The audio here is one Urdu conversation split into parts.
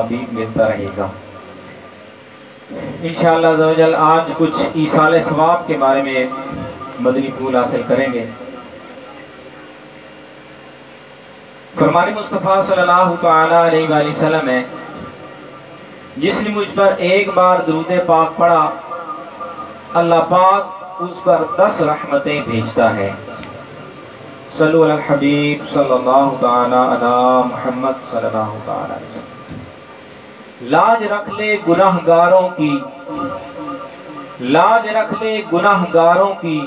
بھی ملتا رہے گا انشاءاللہ عز و جل۔ آج کچھ ایصال ثواب کے بارے میں مدنی پھول حاصل کریں گے۔ فرمان مصطفیٰ صلی اللہ تعالی علیہ وآلہ وسلم ہے، جس نے مجھ پر ایک بار درود پاک پڑھا اللہ پاک اس پر 10 رحمتیں بھیجتا ہے۔ صلو علی الحبیب صلی اللہ تعالی علی محمد صلی اللہ تعالی علیہ وسلم۔ لاج رکھ لے گناہگاروں کی، لاج رکھ لے گناہگاروں کی،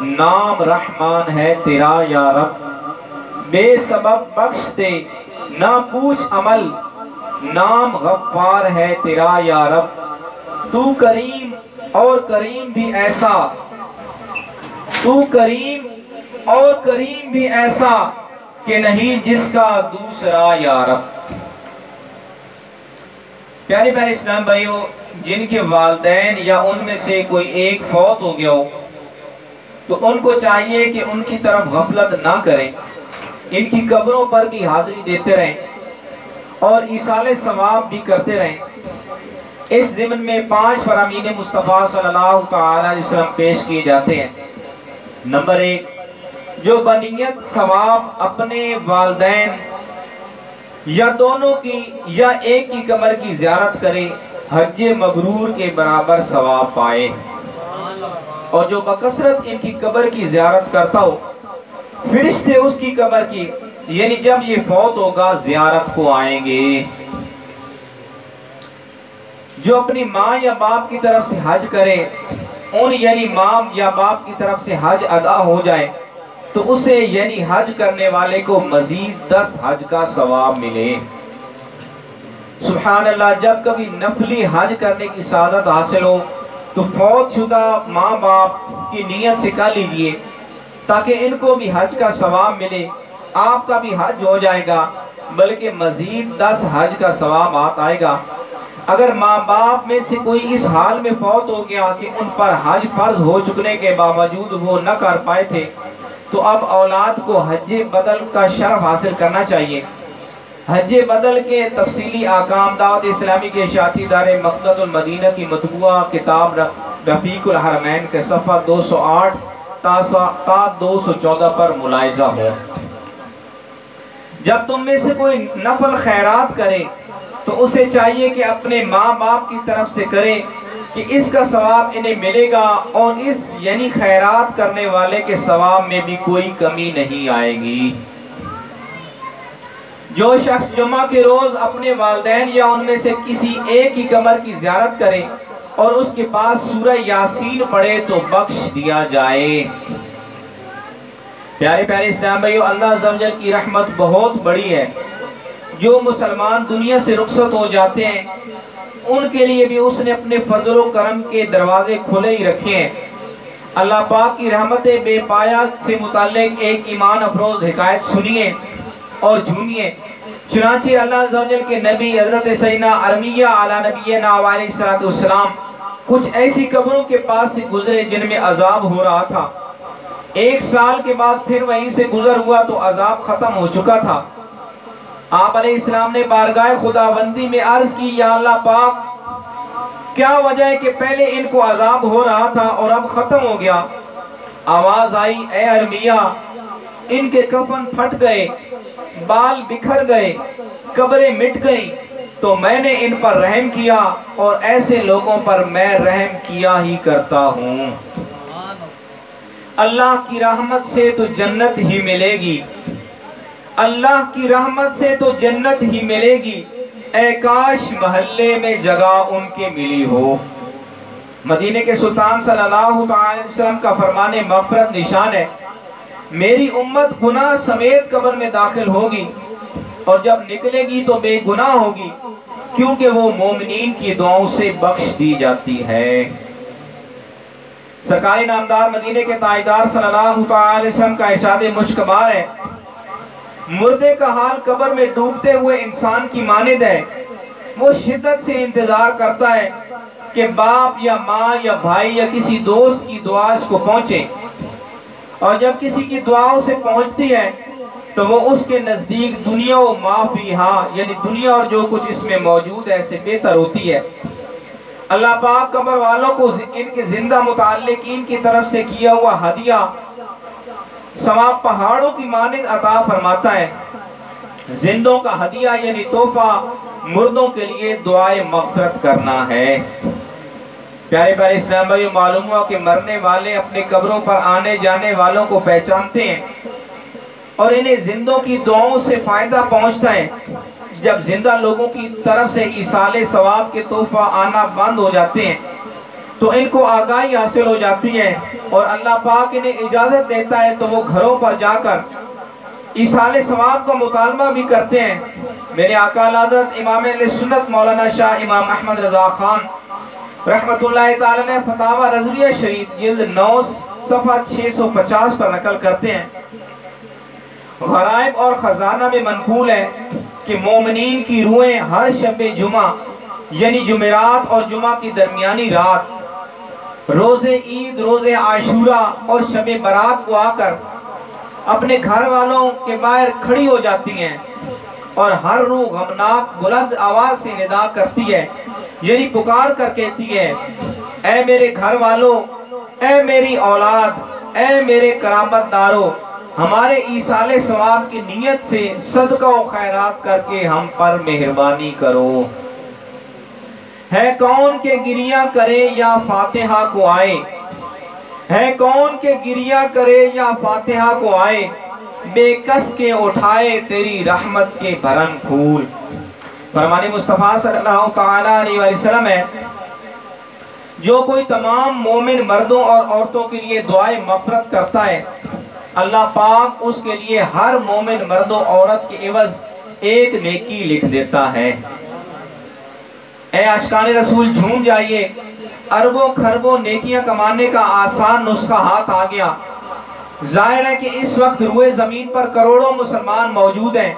نام رحمان ہے تیرا یا رب، بے سبب بخش دے نہ پوچھ عمل، نام غفار ہے تیرا یا رب، تو کریم اور کریم بھی ایسا، تو کریم اور کریم بھی ایسا کہ نہیں جس کا دوسرا یا رب۔ پیارے پیارے اسلام بھائیوں، جن کے والدین یا ان میں سے کوئی ایک فوت ہو گیا ہو تو ان کو چاہیے کہ ان کی طرف غفلت نہ کریں، ان کی قبروں پر بھی حاضری دیتے رہیں اور ایصال ثواب بھی کرتے رہیں۔ اس ضمن میں 5 فرامین مصطفیٰ صلی اللہ تعالی علیہ وسلم پیش کیے جاتے ہیں۔ نمبر 1، جو بنیت ثواب اپنے والدین یا دونوں کی یا ایک کی قبر کی زیارت کرے، حج مبرور کے برابر ثواب پائے، اور جو بکثرت ان کی قبر کی زیارت کرتا ہو، فرشتے اس کی قبر کی یعنی جب یہ فوت ہوگا زیارت کو آئیں گے۔ جو اپنی ماں یا باپ کی طرف سے حج کرے، ان یعنی ماں یا باپ کی طرف سے حج ادا ہو جائے تو اسے یعنی حج کرنے والے کو مزید 10 حج کا ثواب ملے۔ سبحان اللہ، جب کبھی نفلی حج کرنے کی سعادت حاصل ہو تو فوت شدہ ماں باپ کی نیت سے کر لیجئے تاکہ ان کو بھی حج کا ثواب ملے، آپ کا بھی حج ہو جائے گا بلکہ مزید 10 حج کا ثواب آئے گا۔ اگر ماں باپ میں سے کوئی اس حال میں فوت ہو گیا کہ ان پر حج فرض ہو چکنے کے باوجود وہ نہ کر پائے تھے تو اب اولاد کو حج بدل کا شرف حاصل کرنا چاہیے۔ حج بدل کے تفصیلی احکام دعوت اسلامی کے اشاعتی ادارے مقدت المدینہ کی مطبوعہ کتاب رفیق الحرمین کے صفحہ 208 تا 214 پر ملاحظہ ہو۔ جب تم میں سے کوئی نفل خیرات کرے تو اسے چاہیے کہ اپنے ماں باپ کی طرف سے کرے کہ اس کا ثواب انہیں ملے گا اور اس یعنی خیرات کرنے والے کے ثواب میں بھی کوئی کمی نہیں آئے گی۔ جو شخص جمعہ کے روز اپنے والدین یا ان میں سے کسی ایک کی قبر کی زیارت کرے اور اس کے پاس سورہ یاسین پڑھے تو بخش دیا جائے۔ پیارے پیارے اسلام بھائیو، اللہ عز و جل کی رحمت بہت بڑی ہے۔ جو مسلمان دنیا سے رخصت ہو جاتے ہیں ان کے لیے بھی اس نے اپنے فضل و کرم کے دروازے کھلے ہی رکھے ہیں۔ اللہ پاک کی رحمت بے پایہ سے متعلق ایک ایمان افروز حکایت سنیے اور جھومیے۔ چنانچہ اللہ عز و جل کے نبی حضرت سیدنا ارمیہ علی نبینا علیہ السلام کچھ ایسی قبروں کے پاس سے گزرے جن میں عذاب ہو رہا تھا۔ 1 سال کے بعد پھر وہیں سے گزر ہوا تو عذاب ختم ہو چکا تھا۔ آپ علیہ السلام نے بارگاہ خداوندی میں عرض کی، یا اللہ پاک کیا وجہ ہے کہ پہلے ان کو عذاب ہو رہا تھا اور اب ختم ہو گیا؟ آواز آئی، اے ارمیہ، ان کے کفن پھٹ گئے، بال بکھر گئے، قبریں مٹ گئیں تو میں نے ان پر رحم کیا اور ایسے لوگوں پر میں رحم کیا ہی کرتا ہوں۔ اللہ کی رحمت سے تو جنت ہی ملے گی، اللہ کی رحمت سے تو جنت ہی ملے گی، اے کاش محلے میں جگہ ان کے ملی ہو۔ مدینہ کے سلطان صلی اللہ علیہ وسلم کا فرمان مغفرت نشان ہے، میری امت گناہ سمیت قبر میں داخل ہوگی اور جب نکلے گی تو بے گناہ ہوگی، کیونکہ وہ مومنین کی دعاؤں سے بخش دی جاتی ہے۔ سرکاری نامدار مدینہ کے تاجدار صلی اللہ علیہ وسلم کا ارشاد مشکبار ہے، مردے کا حال قبر میں ڈوبتے ہوئے انسان کی مانند ہے، وہ شدت سے انتظار کرتا ہے کہ باپ یا ماں یا بھائی یا کسی دوست کی دعا اس کو پہنچے، اور جب کسی کی دعا اسے پہنچتی ہے تو وہ اس کے نزدیک دنیا و ما فیہا یعنی دنیا اور جو کچھ اس میں موجود ہے سے بہتر ہوتی ہے۔ اللہ پاک قبر والوں کو ان کے زندہ متعلقین کی طرف سے کیا ہوا ہدیہ ثواب پہاڑوں کی مانند عطا فرماتا ہے۔ زندوں کا ہدیہ یعنی تحفہ مردوں کے لیے دعائے مغفرت کرنا ہے۔ پیارے پیارے اسلام بھائیو، معلوم ہوا کہ مرنے والے اپنے قبروں پر آنے جانے والوں کو پہچانتے ہیں اور انہیں زندوں کی دعاؤں سے فائدہ پہنچتا ہے۔ جب زندہ لوگوں کی طرف سے ایصال ثواب کے تحفہ آنا بند ہو جاتے ہیں تو ان کو آگاہی حاصل ہو جاتی ہے اور اللہ پاک انہیں اجازت دیتا ہے تو وہ گھروں پر جا کر ایصال ثواب کا مطالبہ بھی کرتے ہیں۔ میرے آقا حضرت امام اہل سنت مولانا شاہ امام احمد رضا خان رحمت اللہ تعالی نے فتاوی رضویہ شریف جلد 9 صفحہ 650 پر نقل کرتے ہیں، غرائب اور خزانہ میں منقول ہے کہ مومنین کی روحیں ہر شب جمعہ یعنی جمعرات اور جمعہ کی درمیانی رات، روز عید، روز عاشورہ اور شب برات کو آ کر اپنے گھر والوں کے باہر کھڑی ہو جاتی ہیں اور ہر روح غمناک بلند آواز سے ندا کرتی ہے، یعنی پکار کر کہتی ہے، اے میرے گھر والوں، اے میری اولاد، اے میرے قرابت دارو، ہمارے ایصال ثواب کی نیت سے صدقہ و خیرات کر کے ہم پر مہربانی کرو۔ ہے کون کہ گریہ کرے یا فاتحہ کو آئے، ہے کون کہ گریہ کرے یا فاتحہ کو آئے، بے کس کے اٹھائے تیری رحمت کے بھرن پھول۔ فرمان مصطفیٰ صلی اللہ تعالیٰ علیہ وسلم ہے، جو کوئی تمام مومن مردوں اور عورتوں کے لیے دعائے مغفرت کرتا ہے، اللہ پاک اس کے لیے ہر مومن مرد و عورت کے عوض ایک نیکی لکھ دیتا ہے۔ اے عاشقان رسول، جھوم جائیے، اربوں خربوں نیکیاں کمانے کا آسان نسخہ ہاتھ آ گیا۔ ظاہر ہے کہ اس وقت روئے زمین پر کروڑوں مسلمان موجود ہیں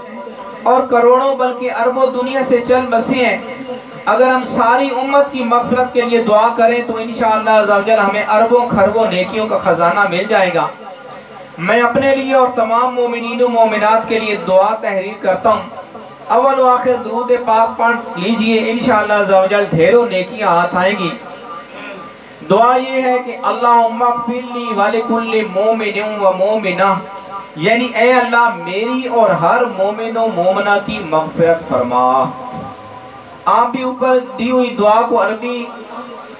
اور کروڑوں بلکہ اربوں دنیا سے چل بسے ہیں۔ اگر ہم ساری امت کی مغفرت کے لیے دعا کریں تو انشاءاللہ عزوجل ہمیں اربوں خربوں نیکیوں کا خزانہ مل جائے گا۔ میں اپنے لیے اور تمام مومنین و مومنات کے لیے دعا تحریر کرتا ہوں، اول و آخر درود پاک پڑھ لیجئے، انشاءاللہ عزوجل ڈھیروں نیکیاں ہاتھ آئیں گی۔ دعا یہ ہے کہ اللہم اغفر لی ولکل مومن و مومنہ، یعنی اے اللہ میری اور ہر مومن و مومنہ کی مغفرت فرما۔ آپ بھی اوپر دی ہوئی دعا کو عربی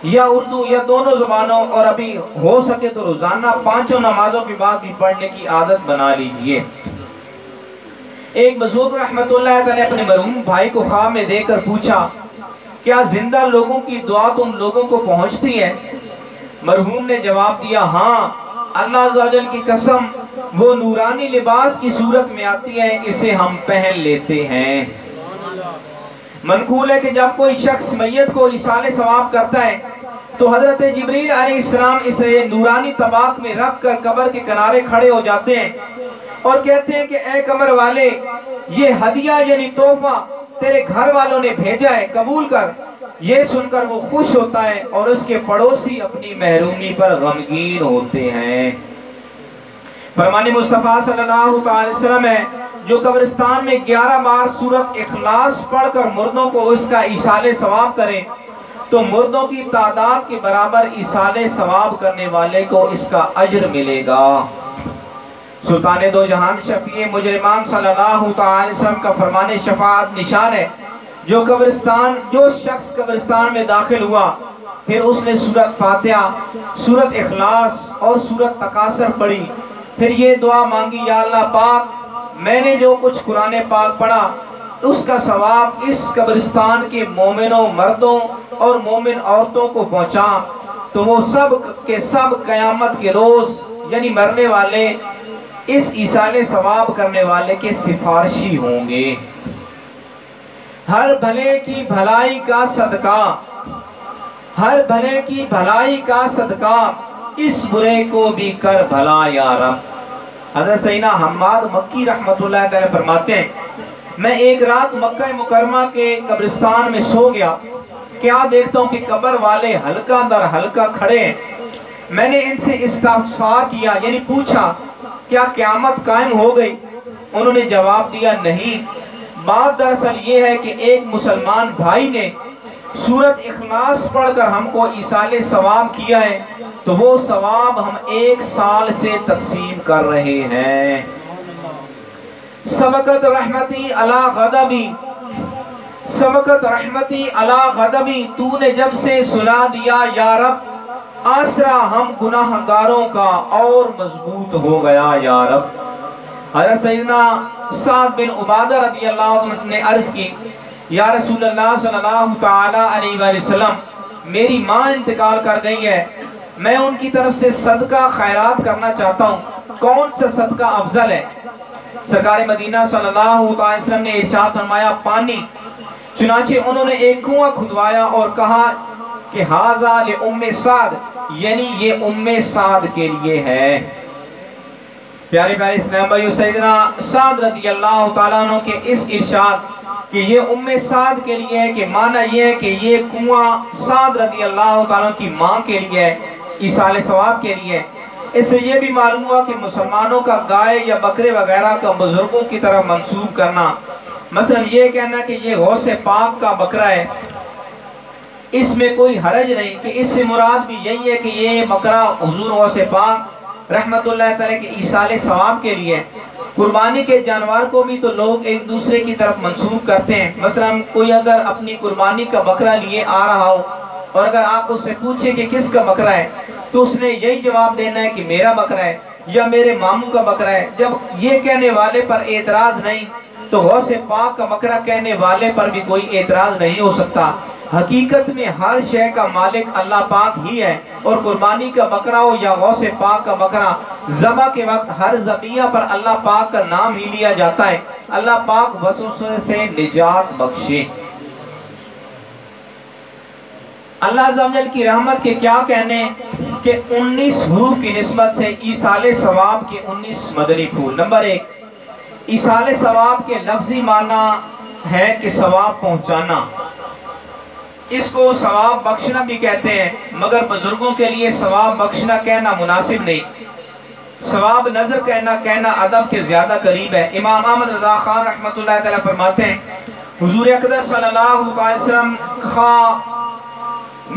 یا اردو یا دونوں زبانوں اور ابھی ہو سکے تو روزانہ 5 نمازوں کے بعد بھی پڑھنے کی عادت بنا لیجئے۔ ایک بزرگ رحمت اللہ تعالیٰ اپنے مرحوم بھائی کو خواب میں دیکھ کر پوچھا، کیا زندہ لوگوں کی دعا تم لوگوں کو پہنچتی ہے؟ مرحوم نے جواب دیا، ہاں، اللہ عز و جل کی قسم، وہ نورانی لباس کی صورت میں آتی ہے، اسے ہم پہن لیتے ہیں۔ منقول ہے کہ جب کوئی شخص میت کو ایصال ثواب کرتا ہے تو حضرت جبریل علیہ السلام اسے نورانی طباق میں رکھ کر قبر کے کنارے کھڑے ہو جاتے ہیں اور کہتے ہیں کہ اے قبر والے، یہ ہدیہ یعنی تحفہ تیرے گھر والوں نے بھیجا ہے، قبول کر۔ یہ سن کر وہ خوش ہوتا ہے اور اس کے پڑوسی اپنی محرومی پر غمگین ہوتے ہیں۔ فرمان مصطفیٰ صلی اللہ علیہ وسلم ہے، جو قبرستان میں 11 بار سورۃ اخلاص پڑھ کر مردوں کو اس کا ایصال ثواب کریں تو مردوں کی تعداد کے برابر ایصال ثواب کرنے والے کو اس کا اجر ملے گا۔ سلطان دو جہان شفیع مجرمان صلی اللہ علیہ وسلم کا فرمان شفاعت نشان ہے، جو شخص قبرستان میں داخل ہوا پھر اس نے سورۃ فاتحہ، سورۃ اخلاص اور سورۃ تکاثر پڑھی، پھر یہ دعا مانگی، یا اللہ پاک، میں نے جو کچھ قرآن پاک پڑھا اس کا ثواب اس قبرستان کے مومنوں مردوں اور مومن عورتوں کو پہنچا، تو وہ سب کے سب قیامت کے روز یعنی مرنے والے اس ایصال ثواب کرنے والے کے سفارشی ہوں گے۔ ہر بھلے کی بھلائی کا صدقہ، ہر بھلے کی بھلائی کا صدقہ، اس برے کو بھی کر بھلا یا رب۔ حضرت سیدنا حماد مکی رحمت اللہ تعالی فرماتے ہیں، میں ایک رات مکہ مکرمہ کے قبرستان میں سو گیا، کیا دیکھتا ہوں کہ قبر والے حلقہ در حلقہ کھڑے ہیں۔ میں نے ان سے استفسار کیا، یعنی پوچھا، کیا قیامت قائم ہو گئی؟ انہوں نے جواب دیا نہیں، بات دراصل یہ ہے کہ ایک مسلمان بھائی نے سورت اخلاص پڑھ کر ہم کو ایصال ثواب کیا ہے، تو وہ ثواب ہم 1 سال سے تقسیم کر رہے ہیں۔ سبقت رحمتی علی غضبی، سبقت رحمتی علی غضبی، تو نے جب سے سنا دیا یا رب، آسرا ہم گناہگاروں کا اور مضبوط ہو گیا یا رب۔ حضرت سیدنا سعد بن عبادہ رضی اللہ عنہ نے عرض کی، یا رسول اللہ صلی اللہ تعالی علیہ وآلہ وسلم، میری ماں انتقال کر گئی ہے، میں ان کی طرف سے صدقہ خیرات کرنا چاہتا ہوں، کون سا صدقہ افضل ہے؟ سرکار مدینہ صلی اللہ علیہ وسلم نے ارشاد فرمایا پانی۔ چنانچہ انہوں نے ایک کنواں کھدوایا اور کہا کہ ھذا لأم سعد، یعنی یہ ام سعد کے لیے ہے۔ پیارے پیارے اسلام بھائیو، سیدنا سعد رضی اللہ تعالیٰ عنہ کے اس ارشاد کہ یہ ام سعد کے لیے ہے، کہ معنی یہ ہے کہ یہ کنواں سعد رضی اللہ تعالیٰ عنہ کی ماں کے لیے ہے، ایصال ثواب کے لیے۔ اس سے یہ بھی معلوم ہوا کہ مسلمانوں کا گائے یا بکرے وغیرہ کا بزرگوں کی طرف منسوب کرنا، مثلا یہ کہنا کہ یہ غوث پاک کا بکرا ہے، اس میں کوئی حرج نہیں، کہ اس سے مراد بھی یہی ہے کہ یہ بکرا حضور غوث پاک رحمت اللہ تعالیٰ کے ایصال ثواب کے لیے۔ قربانی کے جانور کو بھی تو لوگ ایک دوسرے کی طرف منسوب کرتے ہیں، مثلا کوئی اگر اپنی قربانی کا بکرا لیے آ رہا ہو اور اگر آپ اس سے پوچھیں کہ کس کا بکرا ہے، تو اس نے یہی جواب دینا ہے کہ میرا بکرا ہے یا میرے ماموں کا بکرا ہے۔ جب یہ کہنے والے پر اعتراض نہیں تو غوث پاک کا بکرا کہنے والے پر بھی کوئی اعتراض نہیں ہو سکتا۔ حقیقت میں ہر شے کا مالک اللہ پاک ہی ہے، اور قربانی کا بکرا ہو یا غوث پاک کا بکرا، ذبح کے وقت ہر ذبیحہ پر اللہ پاک کا نام ہی لیا جاتا ہے۔ اللہ پاک وسوسے سے نجات بخشے۔ اللہ عز و جل کی رحمت کے کیا کہنے کہ 19 حروف کی نسبت سے ایصال ثواب کے 19 مدنی پھول۔ نمبر 1، ایصال ثواب کے لفظی معنی ہے کہ ثواب پہنچانا، اس کو ثواب بخشنا بھی کہتے ہیں، مگر بزرگوں کے لیے ثواب بخشنا کہنا مناسب نہیں، ثواب نظر کہنا ادب کے زیادہ قریب ہے۔ امام احمد رضا خان رحمت اللہ تعالیٰ فرماتے ہیں، حضور اقدس صلی اللہ علیہ وسلم خواہ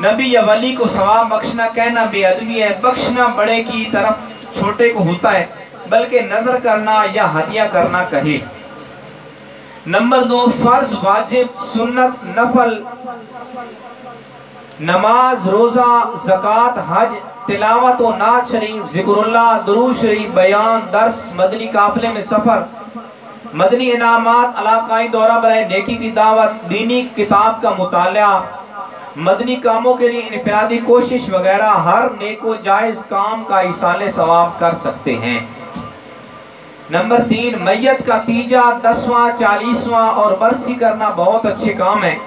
نبی یا ولی کو ثواب بخشنا کہنا بے ادبی ہے، بخشنا بڑے کی طرف چھوٹے کو ہوتا ہے، بلکہ نظر کرنا یا ہدیہ کرنا کہے۔ نمبر 2، فرض، واجب، سنت، نفل، نماز، روزہ، زکوٰۃ، حج، تلاوت و نعت شریف، ذکر اللہ، درود شریف، بیان، درس، مدنی قافلے میں سفر، مدنی انعامات، علاقائی دورہ برائے نیکی کی دعوت، دینی کتاب کا مطالعہ، مدنی کاموں کے لیے انفرادی کوشش وغیرہ، ہر نیک و جائز کام کا ایصال ثواب کر سکتے ہیں۔ نمبر 3، میت کا تیجا، 10واں، 40واں اور برسی کرنا بہت اچھے کام ہیں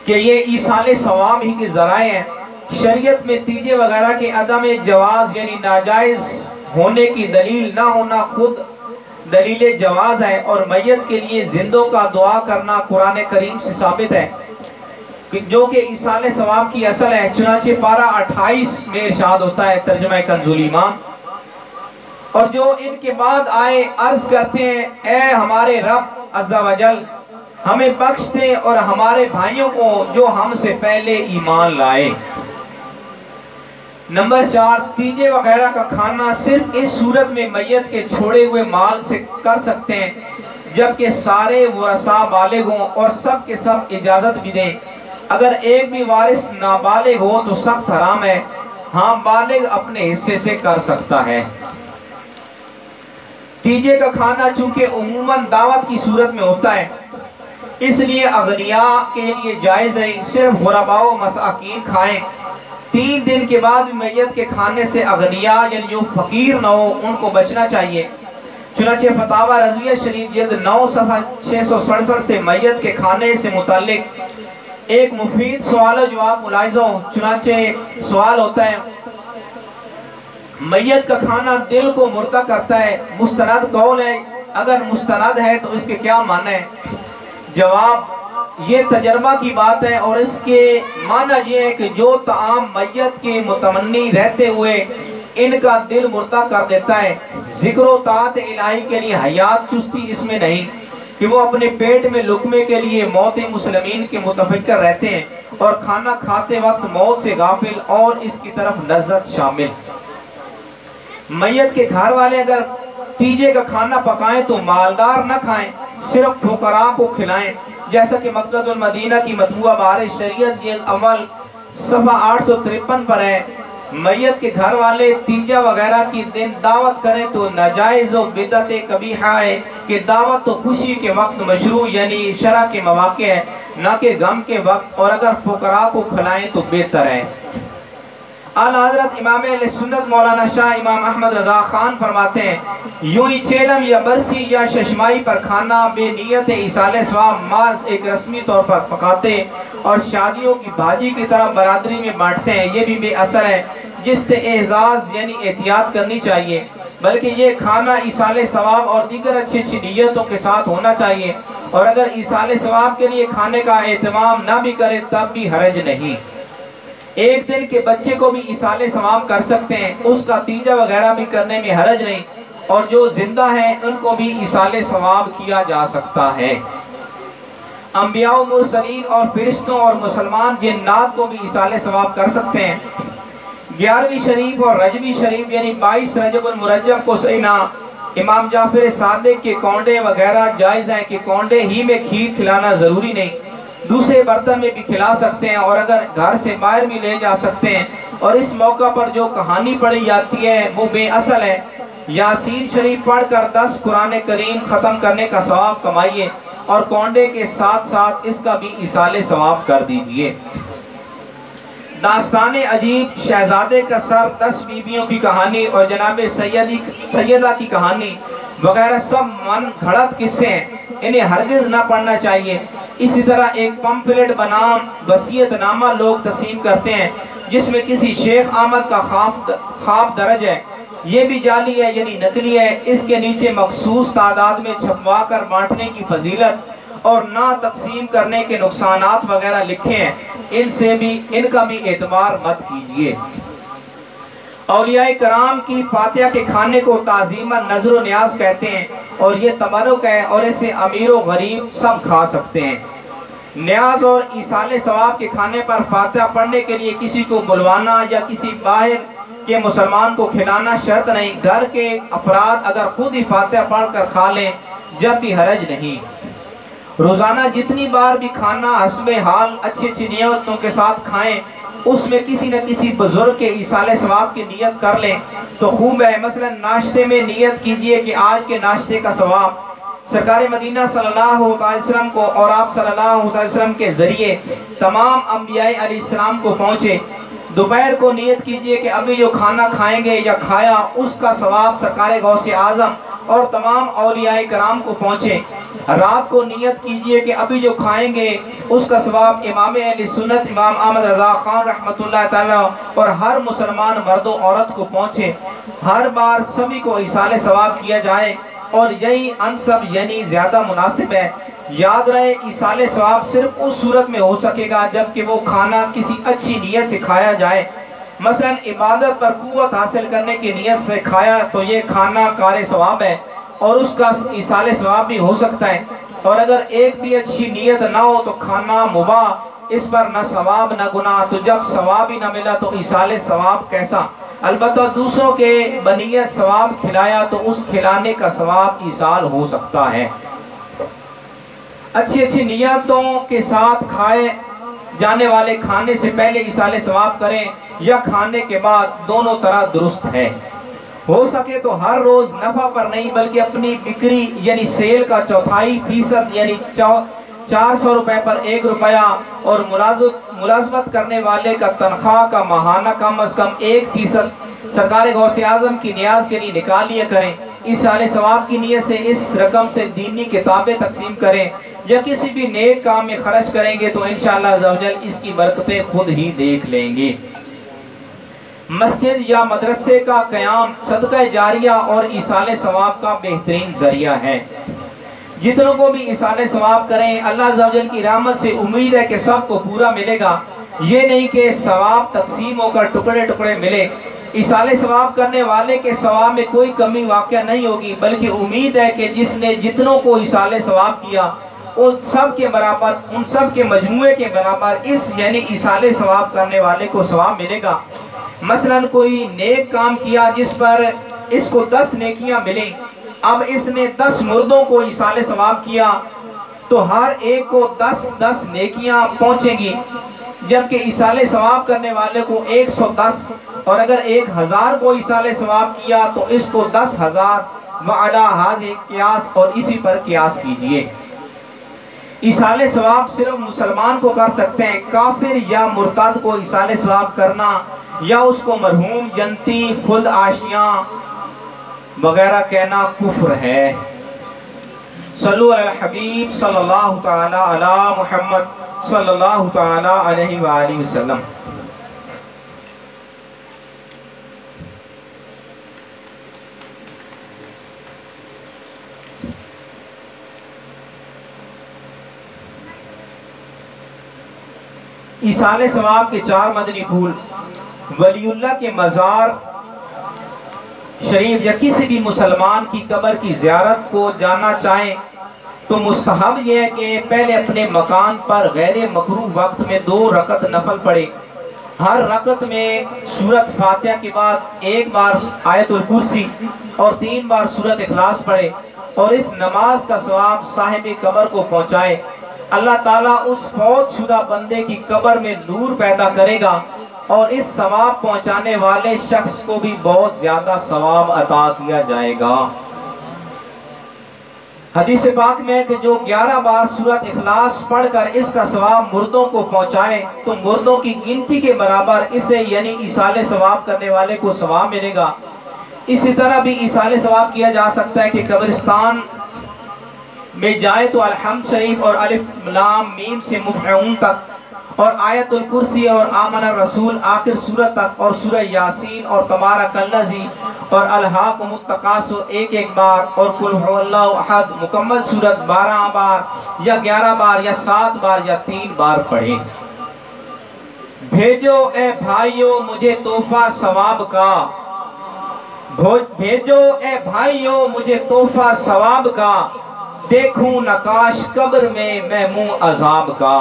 کہ یہ ایصال ثواب ہی کے ذرائع ہیں۔ شریعت میں تیجے وغیرہ کے عدم جواز یعنی ناجائز ہونے کی دلیل نہ ہونا خود دلیل جواز ہے، اور میت کے لیے زندوں کا دعا کرنا قرآن کریم سے ثابت ہے، جو کہ ایصال ثواب کی اصل ہے۔ چنانچہ پارہ 28 میں ارشاد ہوتا ہے، ترجمہ کنز الایمان، اور جو ان کے بعد آئے عرض کرتے ہیں اے ہمارے رب عز و جل، ہمیں بخش دے اور ہمارے بھائیوں کو جو ہم سے پہلے ایمان لائے۔ نمبر 4، تیجے وغیرہ کا کھانا صرف اس صورت میں میت کے چھوڑے ہوئے مال سے کر سکتے ہیں جبکہ سارے ورثاء بالغ ہوں اور سب کے سب اجازت بھی دیں۔ اگر ایک بھی وارث نابالغ ہو تو سخت حرام ہے، ہاں بالغ اپنے حصے سے کر سکتا ہے۔ تیجے کا کھانا چونکہ عموماً دعوت کی صورت میں ہوتا ہے، اس لیے اغنیاء کے لیے جائز نہیں، صرف غرباء و مساکین کھائیں۔ 3 دن کے بعد میت کے کھانے سے اغنیاء یعنی جو فقیر نہ ہو ان کو بچنا چاہیے۔ چنانچہ فتاوی رضویہ شریف جلد 9 صفحہ 667 سے میت کے کھانے سے متعلق ایک مفید سوال و جواب ملاحظہ ہو۔ چنانچہ سوال ہوتا ہے، میت کا کھانا دل کو مردہ کرتا ہے، مستند قول ہے، اگر مستند ہے تو اس کے کیا معنی ہے؟ جواب، یہ تجربہ کی بات ہے اور اس کے معنی یہ ہے کہ جو طعام میت کے متمنی رہتے ہوئے ان کا دل مردہ کر دیتا ہے۔ ذکر و طاعت الہی کے لیے حیات چستی اس میں نہیں کہ وہ اپنے پیٹ میں لقمے کے لیے موت مسلمین کے متفکر رہتے ہیں اور کھانا کھاتے وقت موت سے غافل اور اس کی طرف لذت شامل۔ میت کے گھر والے اگر تیجے کا کھانا پکائیں تو مالدار نہ کھائیں، صرف فقراء کو کھلائیں، جیسا کہ مقدمۃ المدینہ کی مطبوعہ بہار شریعت جلد اول صفحہ 853 پر ہے۔ میت کے گھر والے تیجا وغیرہ کی دن دعوت کریں تو ناجائز و بدعت قبیحہ ہے کہ دعوت تو خوشی کے وقت مشروع یعنی شرع کے مواقع ہے، نہ کہ غم کے وقت، اور اگر فقراء کو کھلائیں تو بہتر ہے۔ اعلیٰ حضرت امام اہل سنت مولانا شاہ امام احمد رضا خان فرماتے ہیں، یوں ہی چیلم یا برسی یا ششمائی پر کھانا بے نیت ایصال ثواب محض ایک رسمی طور پر پکاتے اور شادیوں کی بھاجی کی طرح برادری میں بانٹتے ہیں، یہ بھی بے اثر ہے، جس سے اعزاز یعنی احتیاط کرنی چاہیے، بلکہ یہ کھانا ایصال ثواب اور دیگر اچھی اچھی نیتوں کے ساتھ ہونا چاہیے، اور اگر ایصال ثواب کے لیے کھانے کا اہتمام نہ بھی کرے تب بھی حرج نہیں۔ ایک دن کے بچے کو بھی ایصال ثواب کر سکتے ہیں، اس کا تیجا وغیرہ بھی کرنے میں حرج نہیں، اور جو زندہ ہیں ان کو بھی ایصال ثواب کیا جا سکتا ہے۔ انبیاء و مرسلین اور فرشتوں اور مسلمان جنات کو بھی ایصال ثواب کر سکتے ہیں۔ 11ویں شریف اور رجبی شریف یعنی 22 رجب المرجب کو سینا امام جعفر صادق کے کونڈے وغیرہ جائز ہیں کہ کونڈے ہی میں کھیر کھلانا ضروری نہیں، دوسرے برتن میں بھی کھلا سکتے ہیں، اور اگر گھر سے باہر بھی لے جا سکتے ہیں، اور اس موقع پر جو کہانی پڑھی جاتی ہے وہ بے اصل ہے۔ یاسین شریف پڑھ کر 10 قرآن کریم ختم کرنے کا ثواب کمائیے، اور کونڈے کے ساتھ ساتھ اس کا بھی ایصال ثواب کر دیجئے۔ داستان عجیب، شہزادے کا سر، 10 بیویوں کی کہانی اور جناب سیدہ کی کہانی وغیرہ سب من گھڑت قصے ہیں، انہیں ہرگز نہ پڑھنا چاہیے۔ اسی طرح ایک پمفلٹ بنام وصیت نامہ لوگ تقسیم کرتے ہیں جس میں کسی شیخ احمد کا خواب درج ہے، یہ بھی جعلی ہے یعنی نقلی ہے۔ اس کے نیچے مخصوص تعداد میں چھپوا کر بانٹنے کی فضیلت اور نہ تقسیم کرنے کے نقصانات وغیرہ لکھے ہیں، ان کا بھی اعتبار مت کیجیے۔ اولیاء کرام کی فاتحہ کے کھانے کو تعظیماً نظر و نیاز کہتے ہیں، اور یہ تبرک ہے، اور اسے امیر و غریب سب کھا سکتے ہیں۔ نیاز اور ایصال ثواب کے کھانے پر فاتحہ پڑھنے کے لیے کسی کو بلوانا یا کسی باہر کے مسلمان کو کھلانا شرط نہیں، گھر کے افراد اگر خود ہی فاتحہ پڑھ کر کھا لیں جب بھی حرج نہیں۔ روزانہ جتنی بار بھی کھانا حسب حال اچھی اچھی نیتوں کے ساتھ کھائیں، اس میں کسی نہ کسی بزرگ کے ایصال ثواب کی نیت کر لیں تو خوب ہے۔ مثلا ناشتے میں نیت کیجئے کہ آج کے ناشتے کا ثواب سرکار مدینہ صلی اللہ علیہ وسلم کو اور آپ صلی اللہ علیہ وسلم کے ذریعے تمام انبیاء علیہ السلام کو پہنچے۔ دوپہر کو نیت کیجئے کہ ابھی جو کھانا کھائیں گے یا کھایا اس کا ثواب سرکار غوث اعظم اور تمام اولیاء کرام کو پہنچے۔ رات کو نیت کیجئے کہ ابھی جو کھائیں گے اس کا ثواب امام اہل سنت امام احمد رضا خان رحمۃ اللہ تعالیٰ اور ہر مسلمان مرد و عورت کو پہنچے۔ ہر بار سبھی کو ایصال ثواب کیا جائے، اور یہی انسب یعنی زیادہ مناسب ہے۔ یاد رہے ایصال ثواب صرف اس صورت میں ہو سکے گا جبکہ وہ کھانا کسی اچھی نیت سے کھایا جائے۔ مثلا عبادت پر قوت حاصل کرنے کی نیت سے کھایا تو یہ کھانا کار ثواب ہے اور اس کا ایصال ثواب بھی ہو سکتا ہے، اور اگر ایک بھی اچھی نیت نہ ہو تو کھانا مباح، اس پر نہ ثواب نہ گناہ۔ تو جب ثواب ہی نہ ملا تو ایصال ثواب کیسا؟ البتہ دوسروں کے بنیت ثواب کھلایا تو اس کھلانے کا ثواب ایصال ہو سکتا ہے۔ اچھی اچھی نیتوں کے ساتھ کھائے جانے والے کھانے سے پہلے ایصال ثواب کریں یا کھانے کے بعد، دونوں طرح درست ہے۔ ہو سکے تو ہر روز نفع پر نہیں بلکہ اپنی بکری یعنی سیل کا 4.25% یعنی 400 روپے پر 1 روپیہ، اور ملازمت کرنے والے کا تنخواہ کا ماہانہ کم از کم 1% سرکار غوث اعظم کی نیاز کے لیے نکال لیا کریں۔ ایصال ثواب کی نیت سے اس رقم سے دینی کتابیں تقسیم کریں یا کسی بھی نیک کام میں خرچ کریں گے تو انشاءاللہ عزوجل اس کی برکتیں خود ہی دیکھ لیں گے۔ مسجد یا مدرسے کا قیام صدقہ جاریہ اور ایصال ثواب کا بہترین ذریعہ ہے۔ جتنوں کو بھی ایصال ثواب کریں، اللہ عزوجل کی رحمت سے امید ہے کہ سب کو پورا ملے گا، یہ نہیں کہ ثواب تقسیم ہو کر ٹکڑے ٹکڑے ملے۔ ایصال ثواب کرنے والے کے ثواب میں کوئی کمی واقع نہیں ہوگی، بلکہ امید ہے کہ جس نے جتنوں کو ایصال ثواب کیا ان سب کے برابر، ان سب کے مجموعے کے برابر اس یعنی ایصال ثواب کرنے والے کو ثواب ملے گا۔ مثلا کوئی نیک کام کیا جس پر اس کو 10 نیکیاں ملیں، اب اس نے 10 مردوں کو ایصال ثواب کیا تو ہر ایک کو 10 نیکیاں پہنچیں گی، جبکہ ایصال ثواب کرنے والے کو 110، اور اگر 1000 کو ایصال ثواب کیا تو اس کو 10,000 وعلی ھذہ قیاس، اور اسی پر قیاس کیجئے۔ ایصال ثواب صرف مسلمان کو کر سکتے ہیں، کافر یا مرتد کو ایصال ثواب کرنا یا اس کو مرحوم، جنتی، خلد آشیاں وغیرہ کہنا کفر ہے۔ صلو علی الحبیب صلی اللہ تعالی علی محمد صلی اللہ تعالی علیہ وآلہ وسلم۔ ایصال ثواب کے 4 مدنی پھول۔ ولی اللہ کے مزار شریف یا کسی بھی مسلمان کی قبر کی زیارت کو جانا چاہیں تو مستحب یہ ہے کہ پہلے اپنے مکان پر غیر مکروہ وقت میں 2 رکعت نفل پڑھے۔ ہر رکعت میں سورۃ فاتحہ کے بعد 1 بار آیت الکرسی اور 3 بار سورۃ اخلاص پڑھے، اور اس نماز کا ثواب صاحب قبر کو پہنچائے۔ اللہ تعالیٰ اس فوت شدہ بندے کی قبر میں نور پیدا کرے گا، اور اس ثواب پہنچانے والے شخص کو بھی بہت زیادہ ثواب عطا کیا جائے گا۔ حدیث پاک میں کہ جو 11 بار سورۃ اخلاص پڑھ کر اس کا ثواب مردوں کو پہنچائے تو مردوں کی گنتی کے برابر اسے یعنی ایصال ثواب کرنے والے کو ثواب ملے گا۔ اسی طرح بھی ایصال ثواب کیا جا سکتا ہے کہ قبرستان میں جائے تو الحمد شریف اور الف لام میم سے مفعون تک، اور آیت الکرسی اور آمن الرسول آخر سورت تک، اور سورہ یاسین اور تبارک الذی اور الہاکم التکاثر 1 بار، اور قل هو اللہ احد مکمل سورت 12 بار یا 11 بار یا 7 بار یا 3 بار پڑھیں۔ بھیجو اے بھائیو مجھے تحفہ ثواب کا، بھیجو اے بھائیو مجھے تحفہ ثواب کا، دیکھوں نقاش قبر میں منہ عذاب کا۔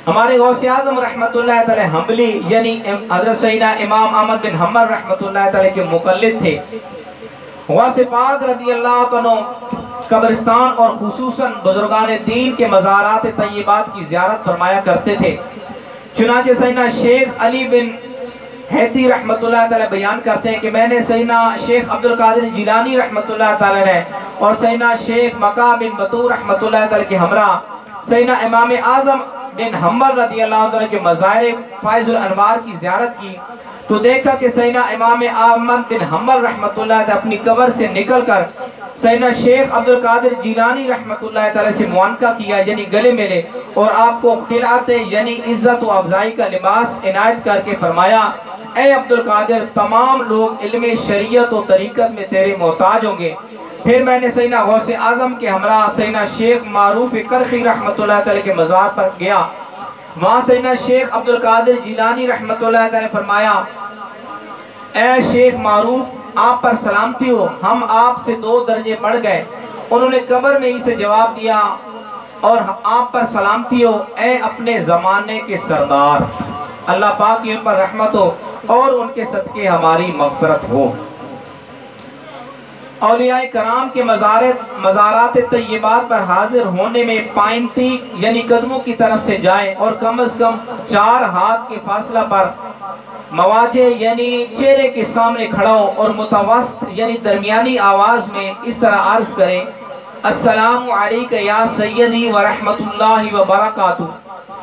ہمارے غوث اعظم رحمت اللہ تعالی حنبلی یعنی حضرت سیدنا امام احمد بن حنبل رحمت اللہ تعالی کے مقلد تھے۔ غوث پاک رضی اللہ عنہ قبرستان اور خصوصاً بزرگان دین کے مزارات طیبات کی زیارت فرمایا کرتے تھے۔ چنانچہ سیدنا شیخ علی بن حیتی رحمت اللہ تعالی بیان کرتے ہیں کہ میں نے سیدنا شیخ عبدالقادر جیلانی رحمت اللہ تعالی نے اور سیدنا شیخ مکہ بن بطور رحمت اللہ تعالی کے ہمراہ سیدنا امام اعظم بن حنبل رضی اللہ عنہ کے مزار فائز الانوار کی زیارت کی تو دیکھا کہ سیدنا امام احمد بن حنبل رحمت اللہ تعالی اپنی قبر سے نکل کر سیدنا شیخ عبدالقادر جیلانی رحمت اللہ تعالی سے معانقہ کیا یعنی گلے ملے، اور آپ کو خلعت یعنی عزت و افضائی کا لباس عنایت کر کے فرمایا اے عبدالقادر تمام لوگ علم شریعت و طریقت میں تیرے محتاج ہوں گے۔ پھر میں نے سیدنا غوث اعظم کے ہمراہ سیدنا شیخ معروف کرخی رحمت اللہ تعالی کے مزار پر گیا، وہاں سیدنا شیخ عبدالقادر جیلانی رحمت اللہ تعالی نے فرمایا اے شیخ معروف آپ پر سلامتی ہو، ہم آپ سے 2 درجے بڑھ گئے۔ انہوں نے قبر میں ہی سے جواب دیا اور آپ پر سلامتی ہو اے اپنے زمانے کے سردار، اللہ پاک کی ان پر رحمت ہو اور ان کے صدقے ہماری مغفرت ہو۔ اولیاء کرام کے مزارات طیبات پر حاضر ہونے میں پائنتی یعنی قدموں کی طرف سے جائیں، اور کم از کم 4 ہاتھ کے فاصلہ پر مواجہ یعنی چہرے کے سامنے کھڑا ہو اور متوسط یعنی درمیانی آواز میں اس طرح عرض کریں السلام علیکہ یا سیدی ورحمت اللہ وبرکاتہ،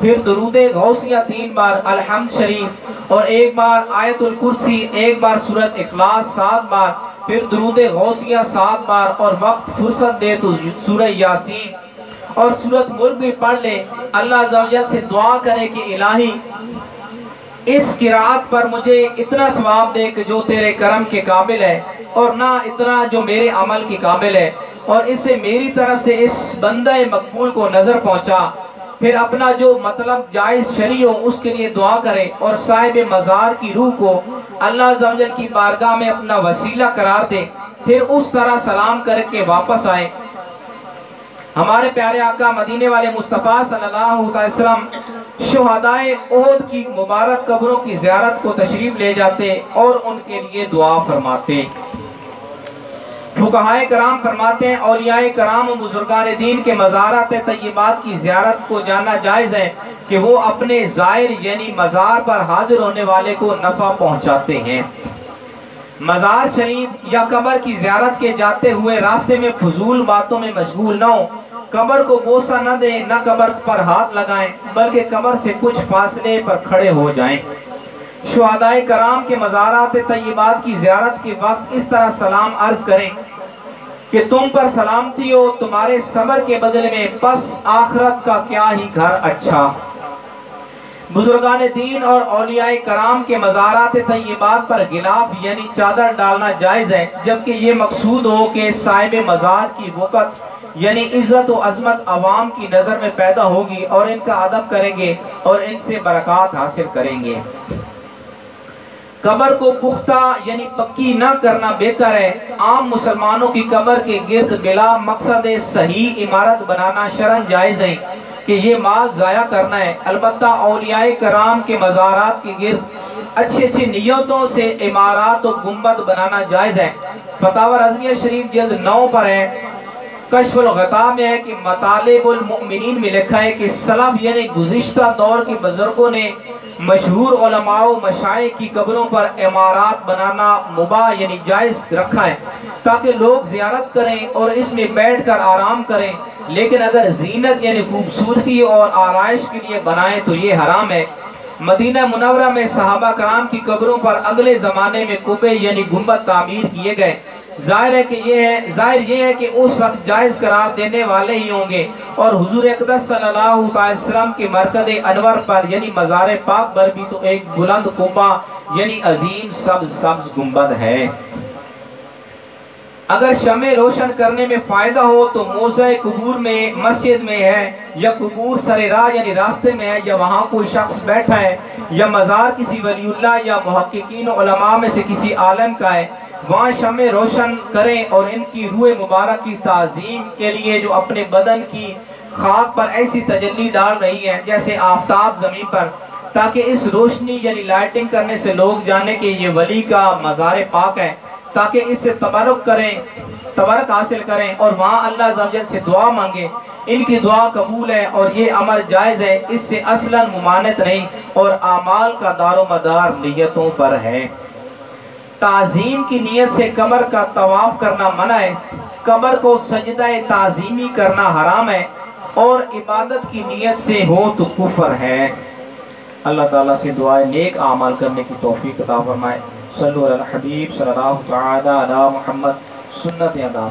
پھر درود غوثیہ 3 بار، الحمد شریف اور 1 بار آیت الکرسی، 1 بار سورۃ اخلاص 7 بار، پھر درود غوثیہ 7 بار، اور وقت فرصت دے تو سورہ یاسین اور سورۃ ملک بھی پڑھ لے۔ اللہ عز و جل سے دعا کرے کہ الہی اس قرآت پر مجھے اتنا ثواب دے کہ جو تیرے کرم کے قابل ہے، اور نہ اتنا جو میرے عمل کے قابل ہے، اور اس سے میری طرف سے اس بندہ مقبول کو نظر پہنچا پھر اپنا جو مطلب جائز شرعی ہو اس کے لیے دعا کرے اور صاحب مزار کی روح کو اللہ عز و جل کی بارگاہ میں اپنا وسیلہ قرار دے، پھر اس طرح سلام کر کے واپس آئے۔ ہمارے پیارے آقا مدینے والے مصطفیٰ صلی اللہ علیہ وسلم شہدائے احد کی مبارک قبروں کی زیارت کو تشریف لے جاتے اور ان کے لیے دعا فرماتے۔ فقہائے کرام فرماتے ہیں اولیاء کرام و بزرگان دین کے مزارات طیبات کی زیارت کو جانا جائز ہے کہ وہ اپنے زائر یعنی مزار پر حاضر ہونے والے کو نفع پہنچاتے ہیں۔ مزار شریف یا قبر کی زیارت کے جاتے ہوئے راستے میں فضول باتوں میں مشغول نہ ہو، قبر کو بوسہ نہ دیں، نہ قبر پر ہاتھ لگائیں، بلکہ قبر سے کچھ فاصلے پر کھڑے ہو جائیں۔ شہدائے کرام کے مزارات طیبات کی زیارت کے وقت اس طرح سلام عرض کریں کہ تم پر سلامتی ہو تمہارے صبر کے بدلے میں، پس آخرت کا کیا ہی گھر اچھا۔ بزرگان دین اور اولیاء کرام کے مزارات طیبات پر غلاف یعنی چادر ڈالنا جائز ہے، جبکہ یہ مقصود ہو کہ صاحب مزار کی وقت یعنی عزت و عظمت عوام کی نظر میں پیدا ہوگی اور ان کا ادب کریں گے اور ان سے برکات حاصل کریں گے۔ قبر کو پختہ یعنی پکی نہ کرنا بہتر ہے۔ عام مسلمانوں کی قبر کے گرد بلا مقصد صحیح عمارت بنانا شرعاً جائز نہیں کہ یہ مال ضائع کرنا ہے، البتہ اولیاء کرام کے مزارات کے گرد اچھی اچھی نیتوں سے عمارات و گنبد بنانا جائز ہے۔ فتاوی رضویہ شریف جلد 9 پر ہے، کشف الغطاء میں ہے کہ مطالب المؤمنین میں لکھا ہے کہ سلف یعنی گزشتہ دور کے بزرگوں نے مشہور علماء و مشائخ کی قبروں پر عمارات بنانا مباح یعنی جائز رکھا ہے تاکہ لوگ زیارت کریں اور اس میں بیٹھ کر آرام کریں، لیکن اگر زینت یعنی خوبصورتی اور آرائش کے لیے بنائیں تو یہ حرام ہے۔ مدینہ منورہ میں صحابہ کرام کی قبروں پر اگلے زمانے میں قبے یعنی گنبد تعمیر کیے گئے۔ ظاہر یہ ہے کہ اس وقت جائز قرار دینے والے ہی ہوں گے، اور حضور اقدس صلی اللہ علیہ وسلم کے مرکز انور پر یعنی مزار پاک پر بھی تو ایک بلند قبہ یعنی عظیم سبز گنبد ہے۔ اگر شمع روشن کرنے میں فائدہ ہو تو موضع قبور میں مسجد میں ہے، یا قبور سر راہ یعنی راستے میں ہے، یا وہاں کوئی شخص بیٹھا ہے، یا مزار کسی ولی اللہ یا محققین و علماء میں سے کسی عالم کا ہے، وہاں شمع روشن کریں اور ان کی روح مبارک کی تعظیم کے لیے جو اپنے بدن کی خاک پر ایسی تجلی ڈال رہی ہے جیسے آفتاب زمین پر، تاکہ اس روشنی یعنی لائٹنگ کرنے سے لوگ جانے کہ یہ ولی کا مزار پاک ہے، تاکہ اس سے تبرک حاصل کریں اور وہاں اللہ عز و جل سے دعا مانگیں۔ ان کی دعا قبول ہے اور یہ عمل جائز ہے، اس سے اصلاً ممانعت نہیں، اور اعمال کا دار و مدار نیتوں پر ہے۔ تعظیم کی نیت سے قبر کا طواف کرنا منع ہے، قبر کو سجدہ تعظیمی کرنا حرام ہے، اور عبادت کی نیت سے ہو تو کفر ہے۔ اللہ تعالیٰ سے دعائے نیک اعمال کرنے کی توفیق عطا فرمائے۔ صلو علی الحبیب صلی اللہ تعالی علی محمد سنت ادا۔